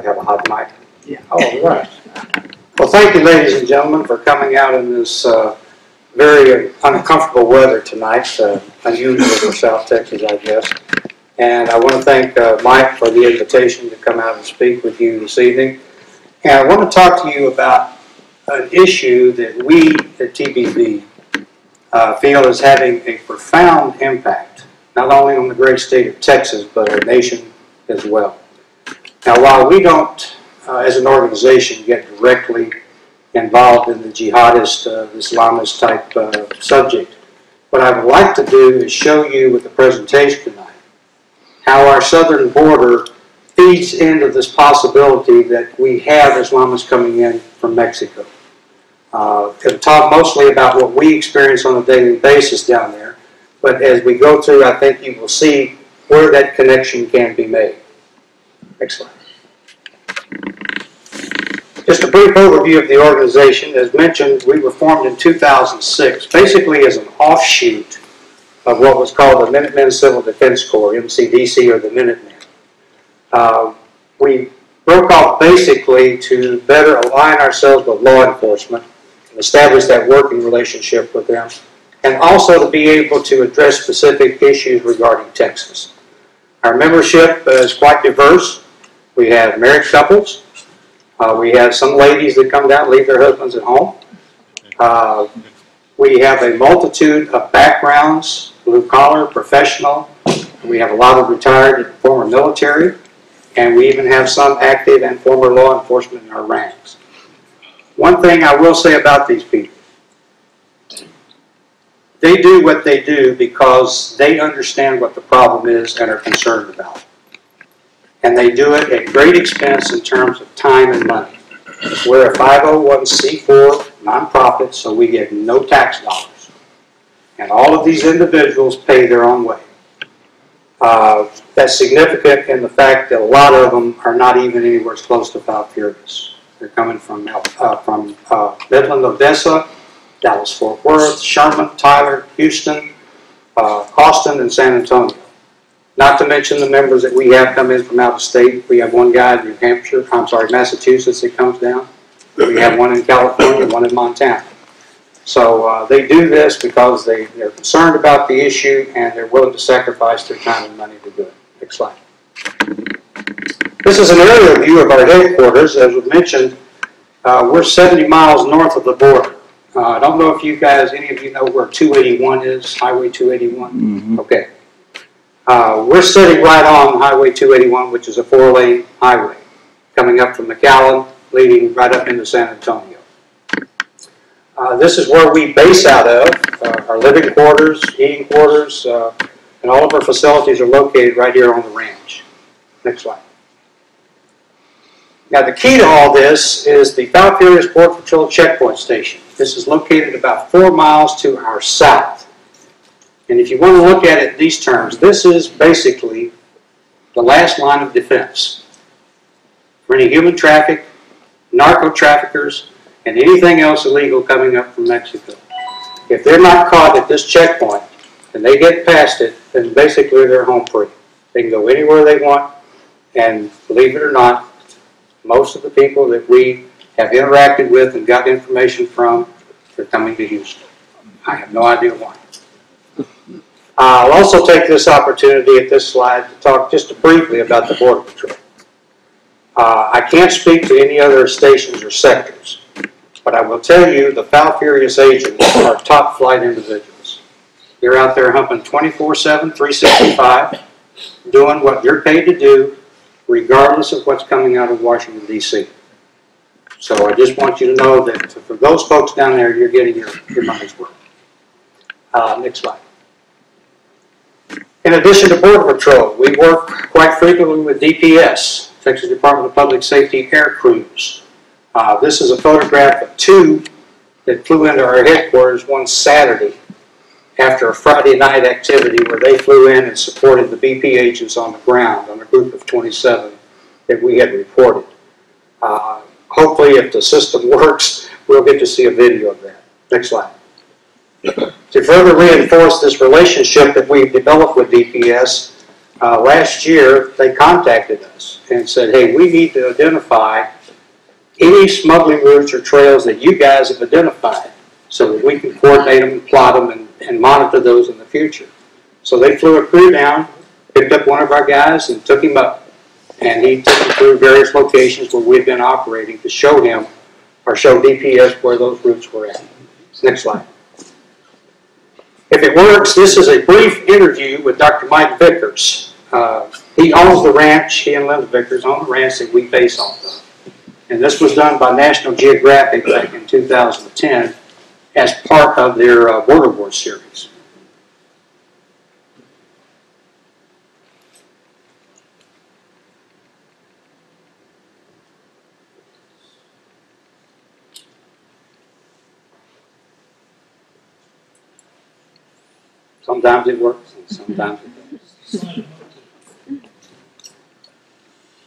have a hot mic? Yeah. All right. Well, thank you, ladies and gentlemen, for coming out in this very uncomfortable weather tonight, unusual for South Texas, I guess. And I want to thank Mike for the invitation to come out and speak with you this evening. And I want to talk to you about an issue that we at TBV feel is having a profound impact, not only on the great state of Texas, but our nation as well. Now, while we don't, as an organization, get directly involved in the jihadist, Islamist type subject, what I would like to do is show you with the presentation tonight how our southern border feeds into this possibility that we have Islamists coming in from Mexico. It'll talk mostly about what we experience on a daily basis down there, but as we go through, I think you will see where that connection can be made. Next slide. Just a brief overview of the organization. As mentioned, we were formed in 2006, basically as an offshoot of what was called the Minutemen Civil Defense Corps, MCDC, or the Minutemen. We broke off basically to better align ourselves with law enforcement and establish that working relationship with them, and also to be able to address specific issues regarding Texas. Our membership is quite diverse. We have married couples. We have some ladies that come down and leave their husbands at home. We have a multitude of backgrounds, blue collar, professional. We have a lot of retired and former military. And we even have some active and former law enforcement in our ranks. One thing I will say about these people, they do what they do because they understand what the problem is and are concerned about it. And they do it at great expense in terms of time and money. We're a 501c4 nonprofit, so we get no tax dollars. And all of these individuals pay their own way. That's significant in the fact that a lot of them are not even anywhere close to South Furious. They're coming from Midland, Odessa, Dallas-Fort Worth, Sherman, Tyler, Houston, Austin, and San Antonio. Not to mention the members that we have come in from out of state. We have one guy in Massachusetts that comes down. We have one in California, one in Montana. So they do this because they're concerned about the issue and they're willing to sacrifice their time and money to do it. Next slide. This is an aerial view of our headquarters. As we mentioned, we're 70 miles north of the border. I don't know if you guys, any of you know where 281 is, Highway 281? Mm-hmm. Okay. We're sitting right on Highway 281, which is a 4-lane highway, coming up from McAllen, leading right up into San Antonio. This is where we base out of. Our living quarters, eating quarters, and all of our facilities are located right here on the ranch. Next slide. Now the key to all this is the South Furious Border Patrol checkpoint station. This is located about 4 miles to our south. And if you want to look at it in these terms, this is basically the last line of defense for any human traffic, narco traffickers, and anything else illegal coming up from Mexico. If they're not caught at this checkpoint and they get past it, then basically they're home free. They can go anywhere they want, and believe it or not, most of the people that we have interacted with and got information from, they're coming to Houston. I have no idea why. I'll also take this opportunity at this slide to talk just briefly about the Border Patrol. I can't speak to any other stations or sectors, but I will tell you the South Furious agents are top flight individuals. You're out there humping 24/7, 365, doing what you're paid to do, regardless of what's coming out of Washington, D.C. So I just want you to know that for those folks down there, you're getting your money's worth. Next slide. In addition to Border Patrol, we work quite frequently with DPS, Texas Department of Public Safety Air Crews. This is a photograph of 2 that flew into our headquarters one Saturday after a Friday night activity where they flew in and supported the BP agents on the ground on a group of 27 that we had reported. Hopefully, if the system works, we'll get to see a video of that. Next slide. To further reinforce this relationship that we've developed with DPS, last year they contacted us and said, hey, we need to identify any smuggling routes or trails that you guys have identified so that we can coordinate them and plot them and monitor those in the future. So they flew a crew down, picked up one of our guys and took him up. And he took him through various locations where we've been operating to show him or show DPS where those routes were at. Next slide. If it works, this is a brief interview with Dr. Mike Vickers. He owns the ranch, he and Linda Vickers own the ranch that we base off of. And this was done by National Geographic back in 2010 as part of their Border Wars series. Sometimes it works and sometimes it doesn't.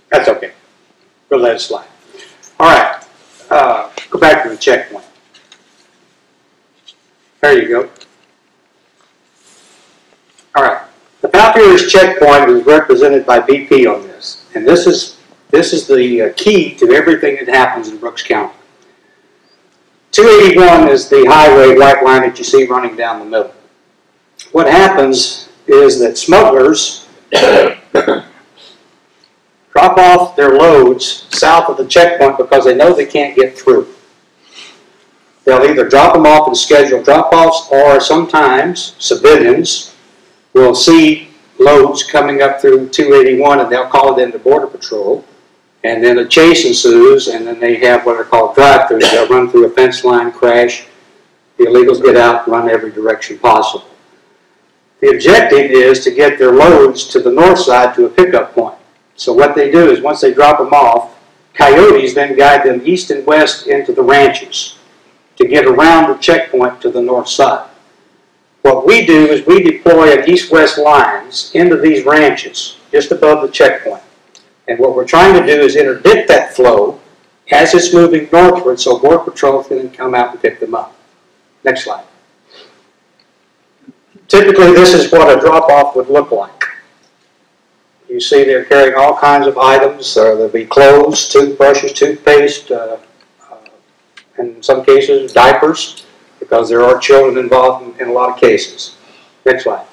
That's okay. We'll let it slide. All right. Go back to the checkpoint. There you go. All right. The Falfurriers checkpoint is represented by BP on this. And this is the key to everything that happens in Brooks County. 281 is the highway white line that you see running down the middle. What happens is that smugglers drop off their loads south of the checkpoint because they know they can't get through. They'll either drop them off in scheduled drop-offs, or sometimes civilians will see loads coming up through 281 and they'll call it into Border Patrol, and then a chase ensues, and then they have what are called drive-throughs. They'll run through a fence line, crash, the illegals get out, run every direction possible. The objective is to get their loads to the north side to a pickup point. So what they do is once they drop them off, coyotes then guide them east and west into the ranches to get around the checkpoint to the north side. What we do is we deploy an east-west lines into these ranches just above the checkpoint. And what we're trying to do is interdict that flow as it's moving northward so Border Patrol can come out and pick them up. Next slide. Typically, this is what a drop-off would look like. You see they're carrying all kinds of items. There'll be clothes, toothbrushes, toothpaste, in some cases diapers, because there are children involved in a lot of cases. Next slide.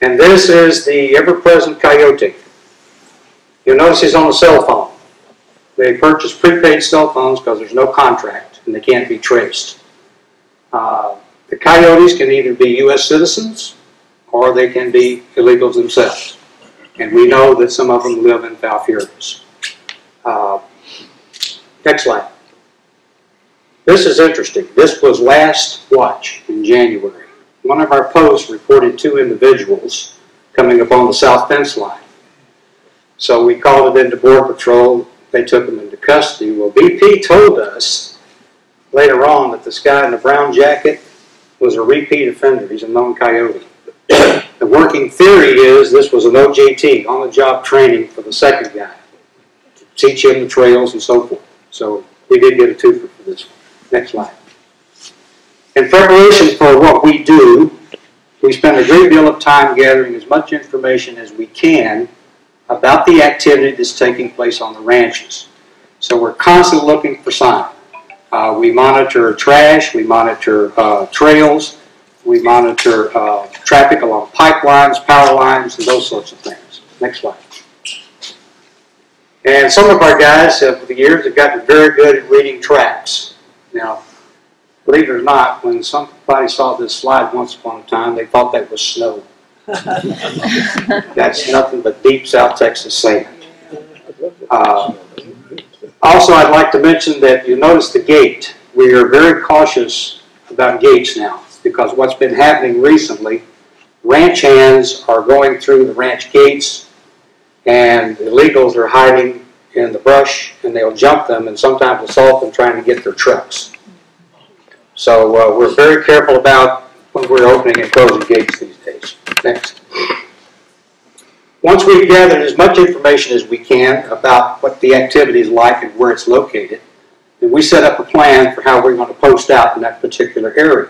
And this is the ever-present coyote. You'll notice he's on a cell phone. They purchase prepaid cell phones because there's no contract and they can't be traced. The coyotes can either be U.S. citizens or they can be illegals themselves. And we know that some of them live in Falfurriers. Next slide. This is interesting. This was last watch in January. One of our posts reported 2 individuals coming up on the south fence line. So we called it into Border Patrol. They took them into custody. Well, BP told us later on that this guy in the brown jacket was a repeat offender. He's a known coyote. The working theory is this was an OJT, on-the-job training for the second guy, to teach him the trails and so forth. So we did get a twofer for this one. Next slide. In preparation for what we do, we spend a great deal of time gathering as much information as we can about the activity that's taking place on the ranches. So we're constantly looking for signs. We monitor trash, we monitor trails, we monitor traffic along pipelines, power lines, and those sorts of things. Next slide. And some of our guys over the years have gotten very good at reading tracks. Now, believe it or not, when somebody saw this slide once upon a time, they thought that was snow. That's nothing but deep South Texas sand. Also, I'd like to mention that you notice the gate. We are very cautious about gates now because what's been happening recently, ranch hands are going through the ranch gates and illegals are hiding in the brush and they'll jump them and sometimes assault them trying to get their trucks. So we're very careful about when we're opening and closing gates these days. Next. Once we've gathered as much information as we can about what the activity is like and where it's located, then we set up a plan for how we're going to post out in that particular area.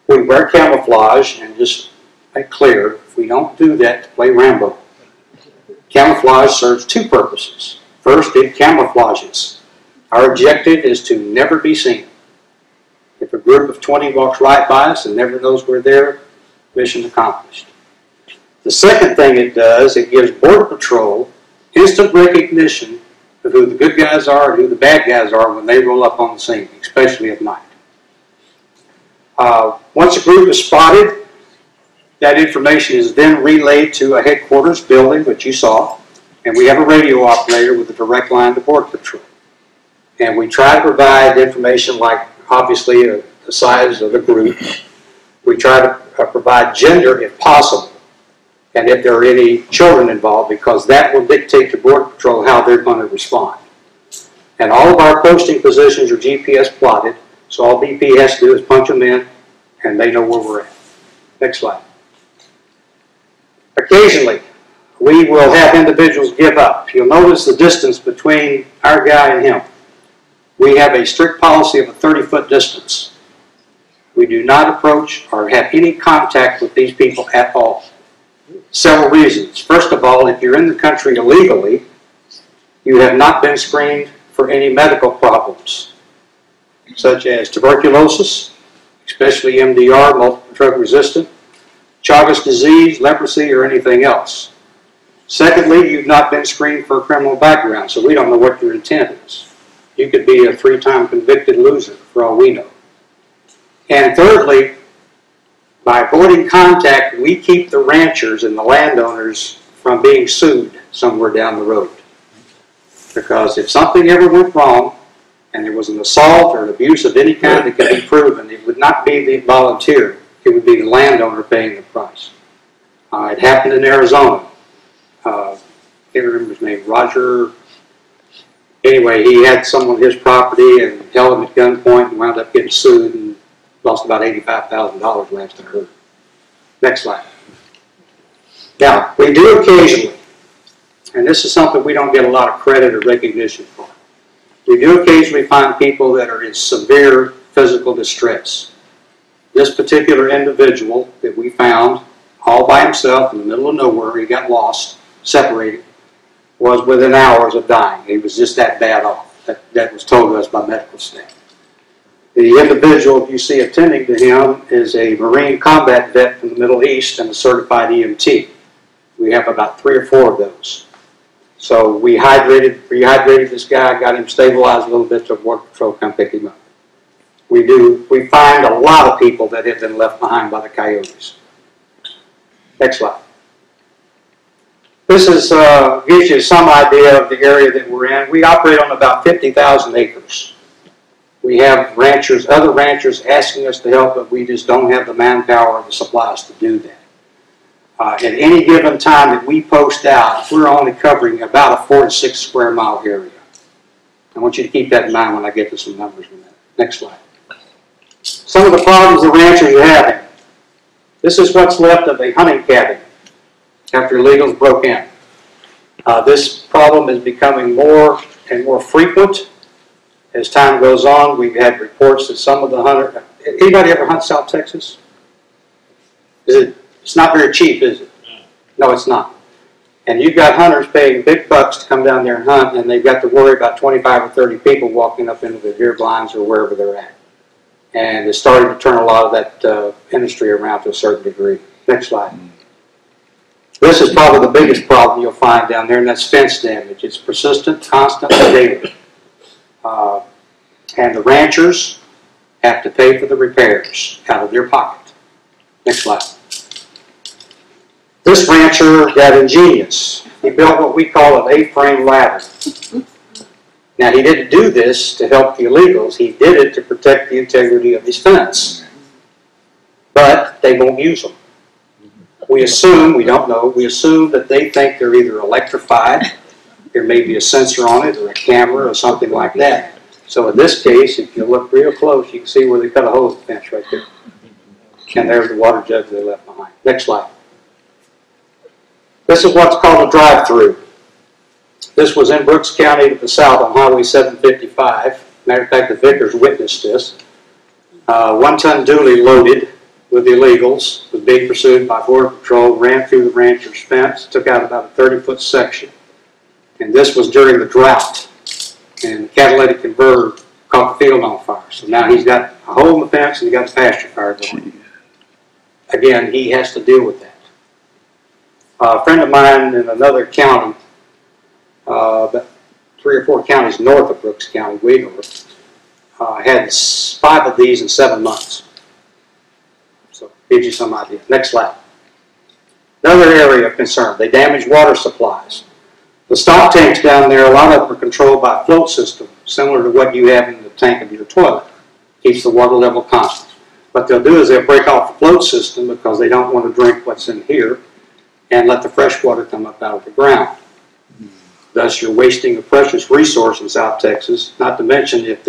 We wear camouflage, and just make clear, We don't do that to play Rambo. Camouflage serves two purposes. First, it camouflages. Our objective is to never be seen. If a group of 20 walks right by us and never knows we're there, mission accomplished. The second thing it does, it gives Border Patrol instant recognition of who the good guys are and who the bad guys are when they roll up on the scene, especially at night. Once a group is spotted, that information is then relayed to a headquarters building, which you saw, and we have a radio operator with a direct line to Border Patrol. And we try to provide information like, obviously, the size of the group. We try to provide gender if possible, and if there are any children involved, because that will dictate to Border Patrol how they're going to respond. And all of our posting positions are GPS plotted, so all BP has to do is punch them in, and they know where we're at. Next slide. Occasionally, we will have individuals give up. You'll notice the distance between our guy and him. We have a strict policy of a 30-foot distance. We do not approach or have any contact with these people at all. Several reasons. First of all, if you're in the country illegally, you have not been screened for any medical problems, such as tuberculosis, especially MDR, multiple drug resistant, Chagas disease, leprosy, or anything else. Secondly, you've not been screened for a criminal background, so we don't know what your intent is. You could be a 3-time convicted loser, for all we know. And thirdly, by avoiding contact, we keep the ranchers and the landowners from being sued somewhere down the road. Because if something ever went wrong, and there was an assault or an abuse of any kind that could be proven, it would not be the volunteer. It would be the landowner paying the price. It happened in Arizona. I can't remember his name, Roger. Anyway, he had someone on his property and held him at gunpoint and wound up getting sued and lost about $85,000 last I heard. Next slide. Now, we do occasionally, and this is something we don't get a lot of credit or recognition for, we do occasionally find people that are in severe physical distress. This particular individual that we found all by himself in the middle of nowhere, he got lost, separated, was within hours of dying. He was just that bad off. That was told to us by medical staff. The individual you see attending to him is a Marine combat vet from the Middle East and a certified EMT. We have about 3 or 4 of those. So we rehydrated this guy, got him stabilized a little bit so Border Patrol come pick him up. We find a lot of people that have been left behind by the coyotes. Next slide. This is, gives you some idea of the area that we're in. We operate on about 50,000 acres. We have ranchers, other ranchers asking us to help, but we just don't have the manpower or the supplies to do that. At any given time that we post out, we're only covering about a 4 to 6 square mile area. I want you to keep that in mind when I get to some numbers in a minute. Next slide. Some of the problems the ranchers are having. This is what's left of a hunting cabin after illegals broke in. This problem is becoming more and more frequent as time goes on. We've had reports that some of the hunters, anybody ever hunt South Texas? It's not very cheap, is it? No, it's not. And you've got hunters paying big bucks to come down there and hunt, and they've got to worry about 25 or 30 people walking up into the deer blinds or wherever they're at. And it's starting to turn a lot of that industry around to a certain degree. Next slide. This is probably the biggest problem you'll find down there, and that's fence damage. It's persistent, constant, and daily. And the ranchers have to pay for the repairs out of their pocket. Next slide. This rancher got ingenious. He built what we call an A-frame ladder. Now, he didn't do this to help the illegals. He did it to protect the integrity of his fence. But they won't use them. We assume, we don't know, we assume that they think they're either electrified, there may be a sensor on it, or a camera, or something like that. So in this case, if you look real close, you can see where they cut a hole in the fence right there. And there's the water jug they left behind. Next slide. This is what's called a drive-through. This was in Brooks County to the south on Highway 755. Matter of fact, the vicars witnessed this. 1-ton dually loaded with illegals, was being pursued by Border Patrol, ran through the rancher's fence, took out about a 30-foot section. And this was during the drought. And the catalytic converter caught the field on fire. So now he's got a hole in the fence and he's got the pasture fire going. Again, he has to deal with that. A friend of mine in another county, about 3 or 4 counties north of Brooks County, way north, had 5 of these in 7 months. So, gives you some idea. Next slide. Another area of concern, they damage water supplies. The stock tanks down there, a lot of them are controlled by a float system, similar to what you have in the tank of your toilet. Keeps the water level constant. What they'll do is they'll break off the float system because they don't want to drink what's in here and let the fresh water come up out of the ground. Thus, you're wasting a precious resource in South Texas, not to mention if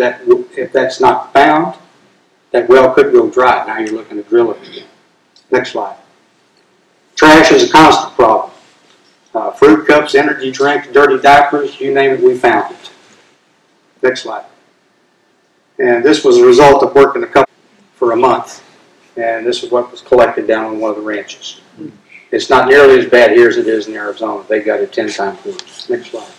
that's not found, that well could go dry. Now you're looking to drill it again. Next slide. Trash is a constant problem. Fruit cups, energy drinks, dirty diapers, you name it, we found it. Next slide. And this was a result of working for a month. And this is what was collected down on one of the ranches. It's not nearly as bad here as it is in Arizona. They got it 10 times worse. Next slide.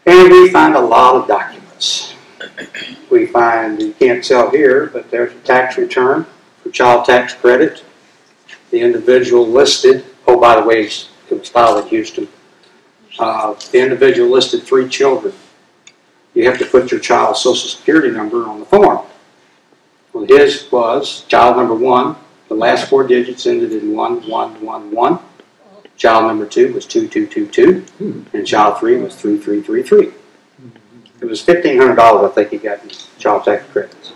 And we find a lot of documents. We find, you can't tell here, but there's a tax return for child tax credit. The individual listed, oh, by the way, it was filed in Houston. The individual listed 3 children. You have to put your child's social security number on the form. Well, his was child number 1. The last 4 digits ended in 1111. Child number 2 was 2222. And child 3 was 3333. It was $1,500, I think, he got in child tax credits.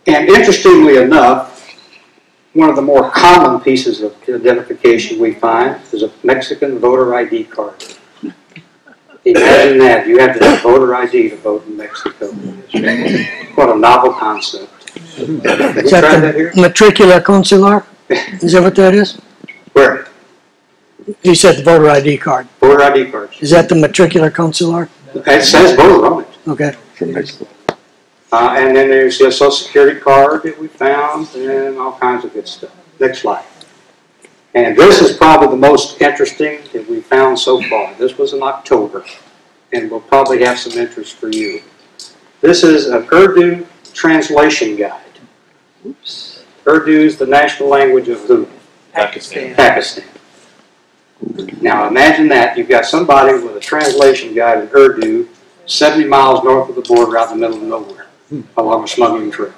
And interestingly enough, one of the more common pieces of identification we find is a Mexican voter ID card. Imagine that. You have to have voter ID to vote in Mexico. What a novel concept. Is that the matricular consular? Is that what that is? Where? You said the voter ID card. Voter ID cards. Is that the matricular consular? It says voter on it. Okay. And then there's the social security card that we found and all kinds of good stuff. Next slide. And this is probably the most interesting that we found so far. This was in October, and we'll probably have some interest for you. This is a Urdu translation guide. Oops. Urdu is the national language of who? Pakistan. Pakistan. Now imagine that. You've got somebody with a translation guide in Urdu 70 miles north of the border out in the middle of nowhere along a smuggling trail.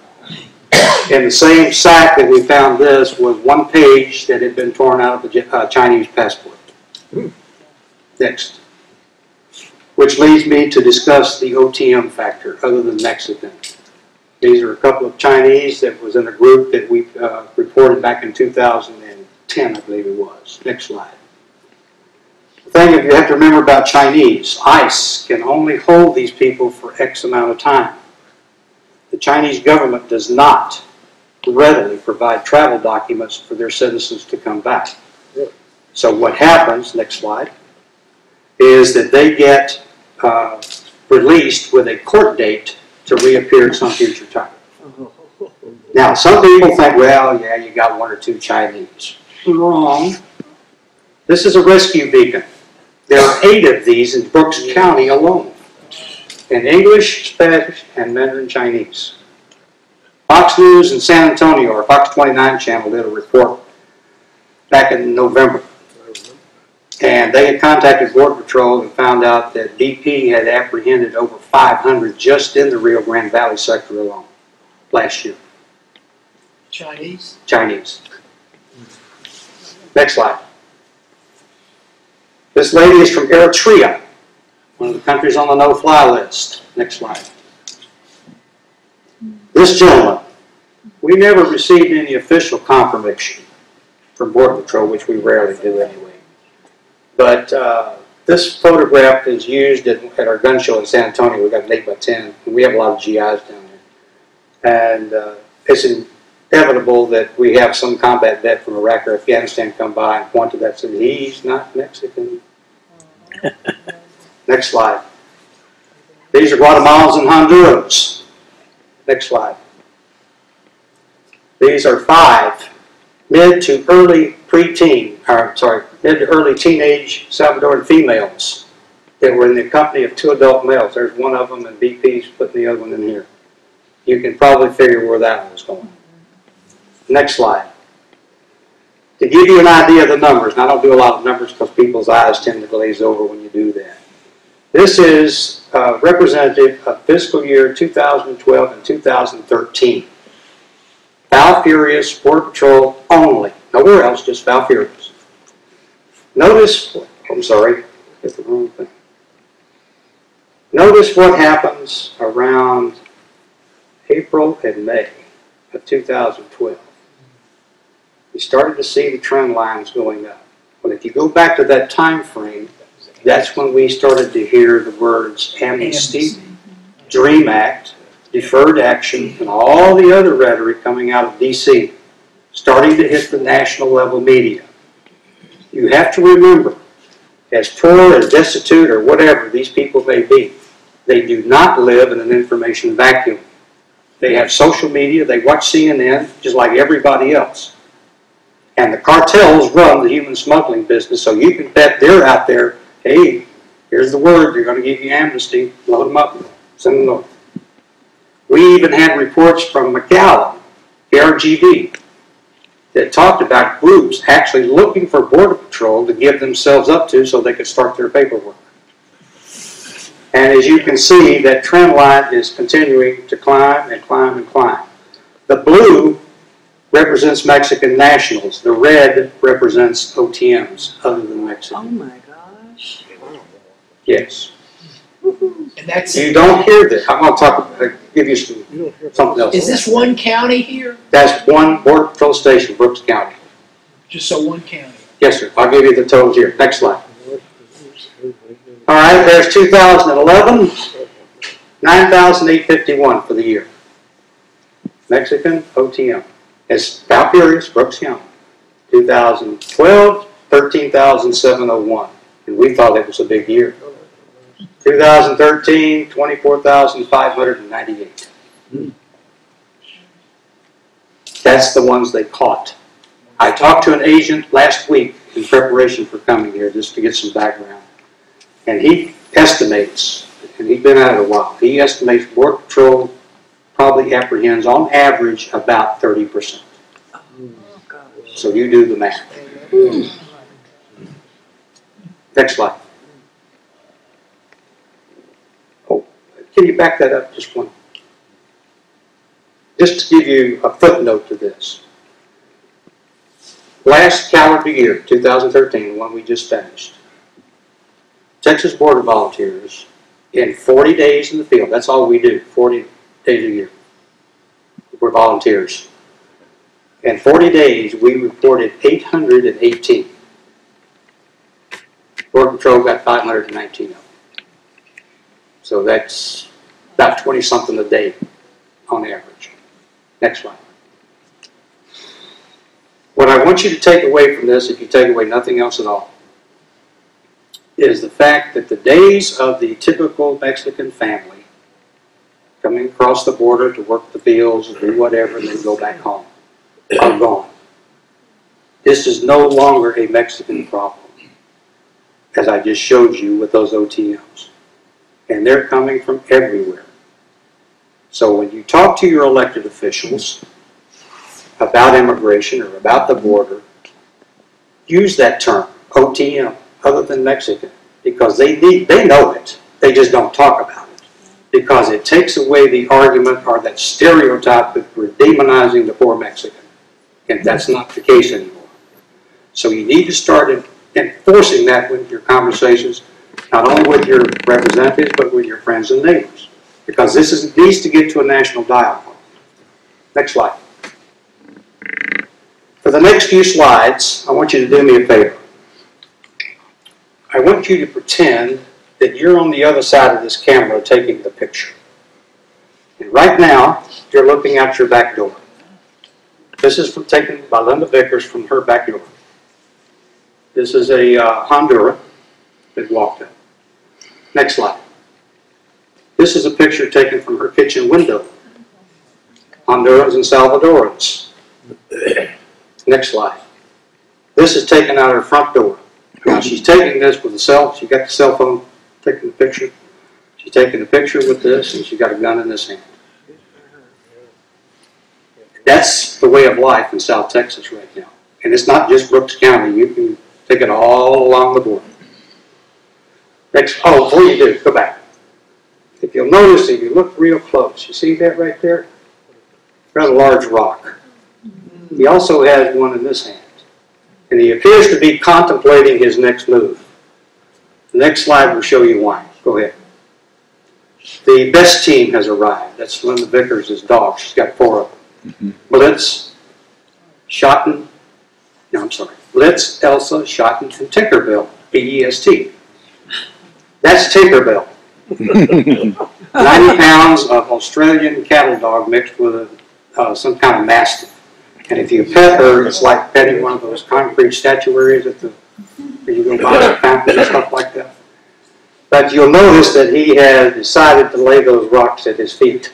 In the same sack that we found this was 1 page that had been torn out of the Chinese passport. Next. Which leads me to discuss the OTM factor other than Mexican. These are a couple of Chinese that was in a group that we reported back in 2010, I believe it was. Next slide. The thing that you have to remember about Chinese, ICE can only hold these people for X amount of time. The Chinese government does not readily provide travel documents for their citizens to come back. So what happens, next slide, is that they get released with a court date to reappear at some future time. Now, some people think, well, yeah, you got 1 or 2 Chinese. Wrong. This is a rescue beacon. There are 8 of these in Brooks County alone, in English, Spanish, and Mandarin Chinese. Fox News in San Antonio, or Fox 29 channel, did a report back in November. And they had contacted Border Patrol and found out that BP had apprehended over 500 just in the Rio Grande Valley sector alone last year. Chinese? Chinese. Next slide. This lady is from Eritrea, one of the countries on the no-fly list. Next slide. This gentleman, we never received any official confirmation from Border Patrol, which we rarely do anyway. But this photograph is used at our gun show in San Antonio. We got an 8x10, and we have a lot of GIs down there. And it's inevitable that we have some combat vet from Iraq or Afghanistan come by and point to that and say, he's not Mexican. Next slide. These are Guatemalans and Honduras. Next slide. These are 5 mid to early mid to early teenage Salvadoran females that were in the company of 2 adult males. There's one of them, and BP's putting the other one in here. You can probably figure where that one was going. Next slide. To give you an idea of the numbers, and I don't do a lot of numbers because people's eyes tend to glaze over when you do that. This is representative of fiscal year 2012 and 2013. Falfurrious Border Patrol only. Nowhere else, just Falfurrious. Notice, I'm sorry, hit the wrong thing. Notice what happens around April and May of 2012. We started to see the trend lines going up. But if you go back to that time frame, that's when we started to hear the words amnesty, DREAM Act, deferred action, and all the other rhetoric coming out of D.C., starting to hit the national level media. You have to remember, as poor, as destitute, or whatever these people may be, they do not live in an information vacuum. They have social media, they watch CNN, just like everybody else. And the cartels run the human smuggling business, so you can bet they're out there, hey, here's the word, they're going to give you amnesty, load them up, send them north. We even had reports from McAllen, RGV, that talked about groups actually looking for Border Patrol to give themselves up to so they could start their paperwork. And as you can see, that trend line is continuing to climb and climb and climb. The blue represents Mexican nationals. The red represents OTMs other than Mexican. Oh my gosh. Yes. And that's, You don't hear this. I'm going to give you something else. is this one county here? That's one Border Patrol station, Brooks County. Just so one county? Yes, sir. I'll give you the totals here. Next slide. All right, there's 2011, 9,851 for the year. Mexican OTM. It's Falfurrious, Brooks County. 2012, 13,701. And we thought it was a big year. 2013, 24,598. That's the ones they caught. I talked to an agent last week in preparation for coming here just to get some background. And he estimates, and he's been at it a while, he estimates Border Patrol probably apprehends on average about 30%. So you do the math. Next slide. Oh, can you back that up just one? Just to give you a footnote to this. Last calendar year, 2013, the one we just finished, Texas Border Volunteers, in 40 days in the field, that's all we do, 40 days a year. We're volunteers. In 40 days, we reported 818. Border Patrol got 519 of them. So that's about 20-something a day on average. Next slide. What I want you to take away from this, if you take away nothing else at all, is the fact that the days of the typical Mexican family coming across the border to work the fields and do whatever and then go back home are gone. This is no longer a Mexican problem, as I just showed you with those OTMs. And they're coming from everywhere. So when you talk to your elected officials about immigration or about the border, use that term, OTM, other than Mexican, because they know it. They just don't talk about it. Because it takes away the argument or that stereotype that we're demonizing the poor Mexican. And that's not the case anymore. So you need to start enforcing that with your conversations, not only with your representatives, but with your friends and neighbors. Because this needs to get to a national dialogue. Next slide. For the next few slides, I want you to do me a favor. I want you to pretend that you're on the other side of this camera taking the picture. And right now, you're looking out your back door. This is taken by Linda Vickers from her backyard. This is a Honduran that walked in. Next slide. This is a picture taken from her kitchen window. Hondurans and Salvadorans Next slide. This is taken out her front door. Now she's taking this with a she got the cell phone taking the picture. She's taking the picture with this, and she's got a gun in this hand. That's the way of life in South Texas right now. And it's not just Brooks County. You can take it all along the border. Next, oh, before you do, go back. If you'll notice, if you look real close, you see that right there? Rather large rock. He also has one in this hand. And he appears to be contemplating his next move. The next slide will show you why. Go ahead. The best team has arrived. That's Linda Vickers' dog. She's got 4 of them. Blitz, Schotten, no, I'm sorry. Blitz, Elsa, Schotten, and Tinkerbell, B-E-S-T. That's Tinkerbell. 90 pounds of Australian cattle dog mixed with some kind of mastiff. And if you pet her, it's like petting one of those concrete statuaries at the, where you go buy a fountain and stuff like that. But you'll notice that he has decided to lay those rocks at his feet.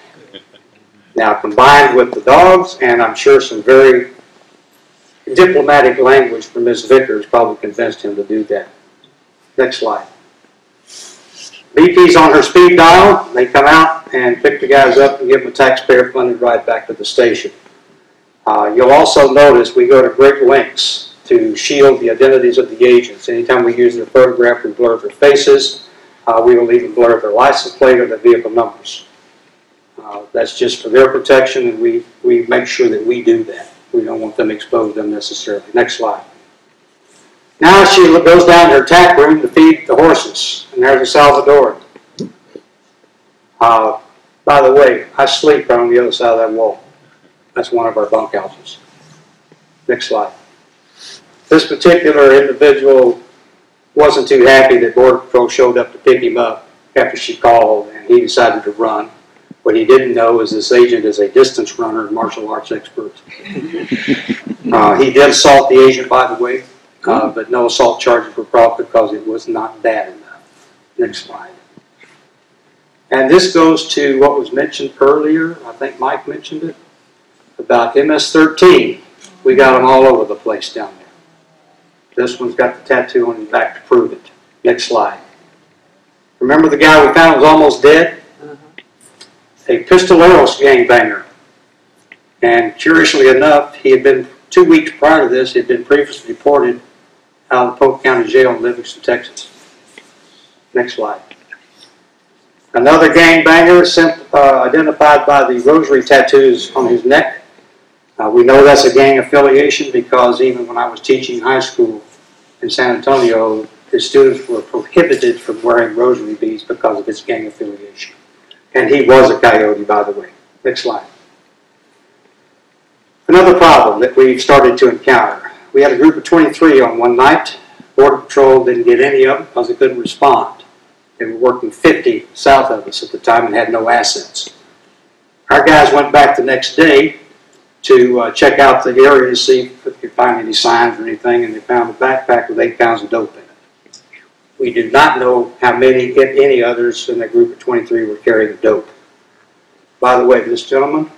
Now, combined with the dogs, and I'm sure some very diplomatic language from Ms. Vickers probably convinced him to do that. Next slide. BP's on her speed dial. They come out and pick the guys up and give them a taxpayer-funded ride back to the station. You'll also notice we go to great lengths to shield the identities of the agents. Anytime we use their photograph, we blur their faces. We will even blur their license plate or their vehicle numbers. That's just for their protection, and we make sure that we do that. We don't want them exposed unnecessarily. Next slide. Now she goes down to her tack room to feed the horses, and there's a Salvadoran. By the way, I sleep right on the other side of that wall. That's one of our bunkhouses. Next slide. This particular individual wasn't too happy that Border Patrol showed up to pick him up after she called, and he decided to run. What he didn't know is this agent is a distance runner and martial arts expert. He did assault the agent, by the way, but no assault charges were brought because it was not bad enough. Next slide. And this goes to what was mentioned earlier. I think Mike mentioned it, about MS-13. We got them all over the place down there. This one's got the tattoo on his back to prove it. Next slide. Remember the guy we found was almost dead? A Pistoleros gangbanger. And curiously enough, he had been, 2 weeks prior to this, he had been previously deported out of the Polk County Jail in Livingston, Texas. Next slide. Another gangbanger identified by the rosary tattoos on his neck. We know that's a gang affiliation because even when I was teaching high school in San Antonio, his students were prohibited from wearing rosary beads because of his gang affiliation. And he was a coyote, by the way. Next slide. Another problem that we started to encounter. We had a group of 23 on one night. Border Patrol didn't get any of them because they couldn't respond. They were working 50 south of us at the time and had no assets. Our guys went back the next day to check out the area to see if they could find any signs or anything, and they found a backpack with 8 pounds of dope in it. We do not know how many, if any others in that group of 23 were carrying the dope. By the way, this gentleman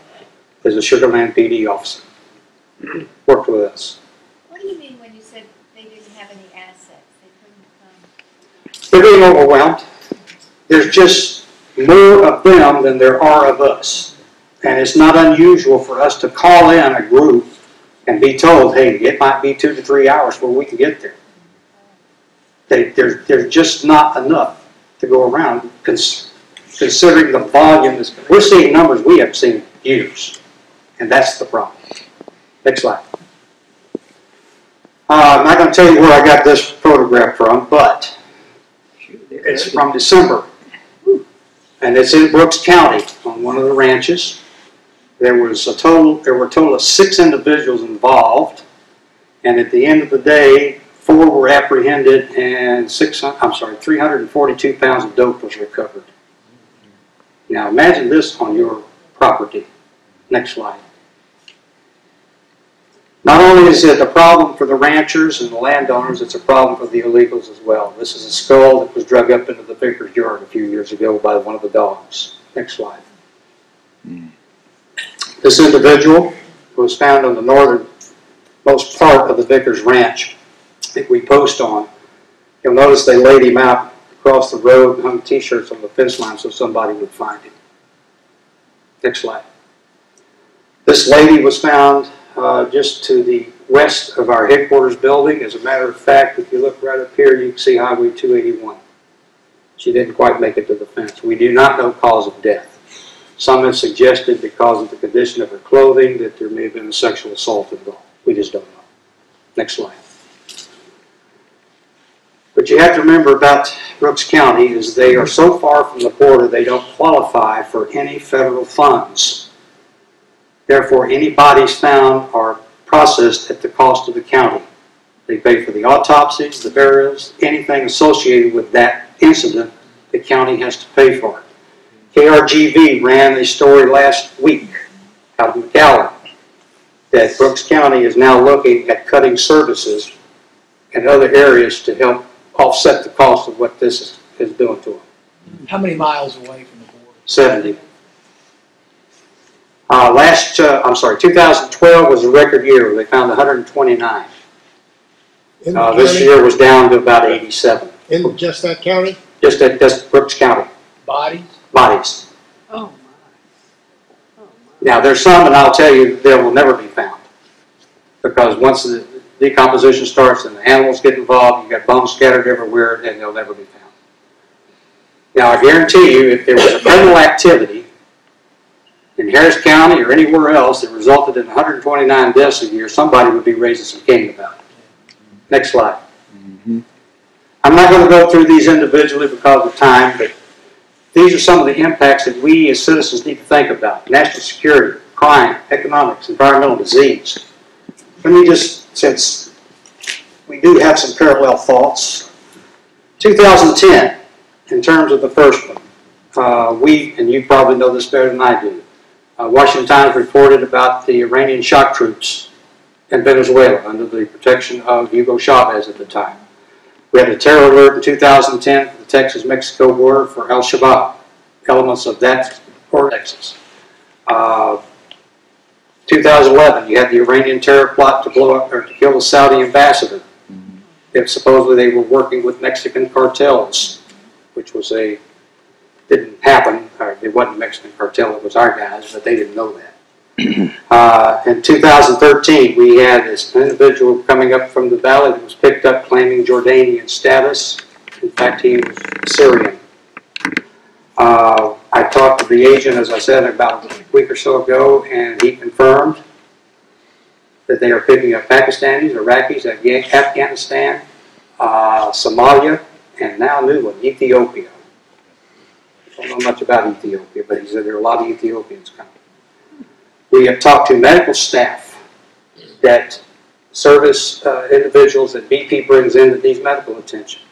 is a Sugar Land PD officer. Worked with us. What do you mean when you said they didn't have any assets? They couldn't They're being overwhelmed. There's just more of them than there are of us. And it's not unusual for us to call in a group and be told, hey, it might be 2 to 3 hours before we can get there. There's just not enough to go around, considering the volume. We're seeing numbers we haven't seen in years, and that's the problem. Next slide. I'm not going to tell you where I got this photograph from, but it's from December, and it's in Brooks County on one of the ranches. There were a total of 6 individuals involved, and at the end of the day, 4 were apprehended and 342 pounds of dope was recovered. Now imagine this on your property. Next slide. Not only is it a problem for the ranchers and the landowners, it's a problem for the illegals as well. This is a skull that was drug up into the Vickers yard a few years ago by one of the dogs. Next slide. This individual was found on the northernmost most part of the Vickers Ranch that we post on. You'll notice they laid him out across the road and hung t-shirts on the fence line so somebody would find him. Next slide. This lady was found just to the west of our headquarters building. As a matter of fact, if you look right up here, you can see Highway 281. She didn't quite make it to the fence. We do not know cause of death. Some have suggested because of the condition of her clothing that there may have been a sexual assault involved. We just don't know. Next slide. What you have to remember about Brooks County is they are so far from the border they don't qualify for any federal funds. Therefore, any bodies found are processed at the cost of the county. They pay for the autopsies, the burials, anything associated with that incident, the county has to pay for it. KRGV ran a story last week out of McAllen that Brooks County is now looking at cutting services in other areas to help offset the cost of what this is doing to them. How many miles away from the border? 70. 2012 was a record year. They found 129. This year was down to about 87. In just that county? Just Brooks County. Bodies? Bodies. Oh, my. Now, there's some, and I'll tell you, they will never be found. Because once the decomposition starts and the animals get involved, you've got bones scattered everywhere, and they'll never be found. Now, I guarantee you, if there was a criminal activity in Harris County or anywhere else that resulted in 129 deaths a year, somebody would be raising some cane about it. Next slide. I'm not going to go through these individually because of time, but these are some of the impacts that we as citizens need to think about. National security, crime, economics, environmental disease. Let me just, since we do have some parallel thoughts. 2010, in terms of the first one, and you probably know this better than I do, Washington Times reported about the Iranian shock troops in Venezuela under the protection of Hugo Chavez at the time. We had a terror alert in 2010 for the Texas-Mexico border for Al-Shabaab, elements of that or Texas. 2011, you had the Iranian terror plot to blow up or to kill the Saudi ambassador. If supposedly they were working with Mexican cartels, which was didn't happen. Or it wasn't a Mexican cartel; it was our guys, but they didn't know that. In 2013, we had this individual coming up from the valley that was picked up claiming Jordanian status. In fact, he was Syrian. I talked to the agent, as I said, about a week or so ago, and he confirmed that they are picking up Pakistanis, Iraqis, Afghanistan, Somalia, and now a new one, Ethiopia. I don't know much about Ethiopia, but he said there are a lot of Ethiopians coming. We have talked to medical staff that service individuals that BP brings in that need medical attention.